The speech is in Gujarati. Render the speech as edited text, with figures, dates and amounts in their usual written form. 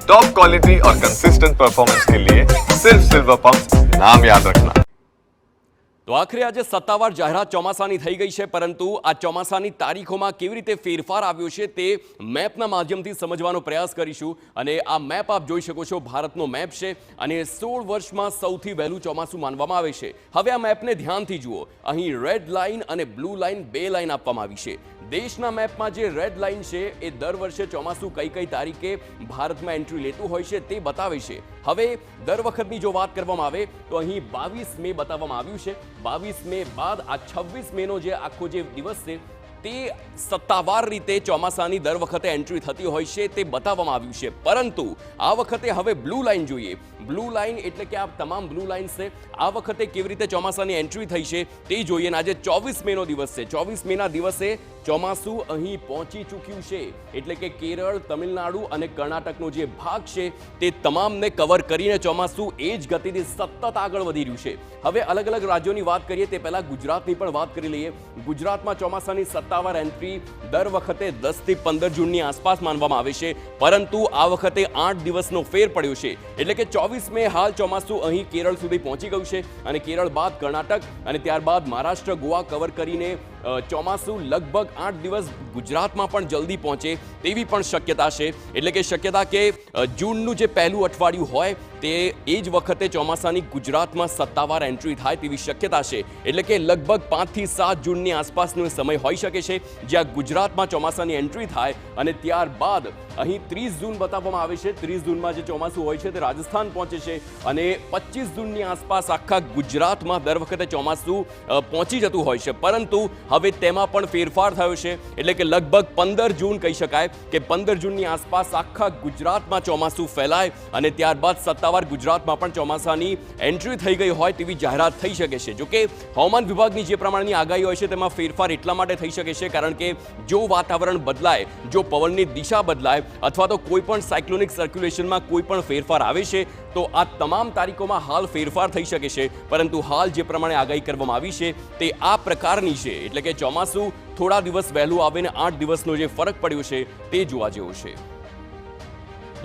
टॉप क्वालिटी और कंसिस्टेंट परफॉर्मेंस के लिए सिर्फ सिल्वर पंप नाम याद रखना। તો આખરે આજે સત્તાવાર જાહેરાત ચોમાસાની થઈ ગઈ છે, પરંતુ આ ચોમાસાની તારીખોમાં કેવી રીતે ફેરફાર આવ્યો છે તે મેપના માધ્યમથી સમજવાનો પ્રયાસ કરીશું। અને આ મેપ આપ જોઈ શકો છો, ભારતનો મેપ છે અને 16 વર્ષમાં સૌથી વહેલું ચોમાસું માનવામાં આવે છે। હવે આ મેપને ધ્યાનથી જુઓ, અહીં રેડ લાઇન અને બ્લુ લાઇન બે લાઇન આપવામાં આવી છે। દેશના મેપમાં જે રેડ લાઇન છે એ દર વર્ષે ચોમાસું કઈ કઈ તારીખે ભારતમાં એન્ટ્રી લેતું હોય છે તે બતાવે છે। હવે દર વખતની જો વાત કરવામાં આવે તો અહીં 22 મે બતાવવામાં આવ્યું છે। 22 મે બાદ આ 26 મેનો જે આખો જે દિવસ છે તે સત્તાવાર રીતે ચોમાસાની દર વખતે એન્ટ્રી થતી હોય છે તે બતાવવામાં આવ્યું છે। પરંતુ આ વખતે હવે બ્લુ લાઇન જોઈએ। બ્લુ લાઇન એટલે કે આ તમામ બ્લુ લાઇન છે, આ વખતે કેવી રીતે ચોમાસાની એન્ટ્રી થઈ છે તે જોઈએ। અને આજે 24 મેનો દિવસ છે। 24 મેના દિવસે ચોમાસું અહીં પહોંચી ચૂક્યું છે, એટલે કે કેરળ, તમિલનાડુ અને કર્ણાટકનો જે ભાગ છે તે તમામને કવર કરીને ચોમાસું એ જ ગતિથી સતત આગળ વધી રહ્યું છે। હવે અલગ અલગ રાજ્યોની વાત કરીએ તે પહેલા ગુજરાતની પણ વાત કરી લઈએ। ગુજરાતમાં ચોમાસાની સત્તાવાર એન્ટ્રી દર વખતે 10 થી 15 જૂનની આસપાસ માનવામાં આવે છે, પરંતુ આ વખતે 8 દિવસનો ફેર પડ્યો છે, એટલે કે 24 મે હાલ ચોમાસું અહીં કેરળ સુધી પહોંચી ગયું છે અને કેરળ બાદ કર્ણાટક અને ત્યારબાદ મહારાષ્ટ્ર, ગોવા કવર કરીને ચોમાસું લગભગ 8 દિવસ ગુજરાતમાં પણ જલ્દી પહોંચે તેવી પણ શક્યતા છે। એટલે કે શક્યતા કે જૂનનું જે પહેલું અઠવાડિયું હોય તે એ જ વખતે ચોમાસાની ગુજરાતમાં સત્તાવાર એન્ટ્રી થાય તેવી શક્યતા છે। એટલે કે લગભગ 5 થી 7 જૂનની આસપાસનો સમય હોઈ શકે છે જ્યાં ગુજરાતમાં ચોમાસાની એન્ટ્રી થાય અને ત્યારબાદ અહીં 30 જૂન બતાવવામાં આવે છે। 30 જૂનમાં જે ચોમાસું હોય છે તે રાજસ્થાન પહોંચે છે અને 25 જૂનની આસપાસ આખા ગુજરાતમાં દર વખતે ચોમાસું પહોંચી જતું હોય છે, પરંતુ હવે તેમાં પણ ફેરફાર થયો છે। એટલે કે લગભગ 15 જૂન કહી શકાય કે 15 જૂનની આસપાસ આખા ગુજરાતમાં ચોમાસું ફેલાય અને ત્યારબાદ સત્તાવાર ગુજરાતમાં પણ ચોમાસાની એન્ટ્રી થઈ ગઈ હોય તેવી જાહેરાત થઈ શકે છે। જોકે હવામાન વિભાગની જે પ્રમાણેની આગાહી હોય છે તેમાં ફેરફાર એટલા માટે થઈ શકે છે કારણ કે જો વાતાવરણ બદલાય, જો પવનની દિશા બદલાય અથવા તો કોઈ પણ સાયક્લોનિક સર્ક્યુલેશનમાં કોઈ પણ ફેરફાર આવે છે તો આ તમામ તારીખોમાં હાલ ફેરફાર થઈ શકે છે, પરંતુ હાલ જે પ્રમાણે આગાહી કરવામાં આવી છે તે આ પ્રકારની છે। એટલે કે ચોમાસું થોડા દિવસ વહેલું આવે ને 8 દિવસનો જે ફરક પડ્યો છે તે જોવા જેવો છે।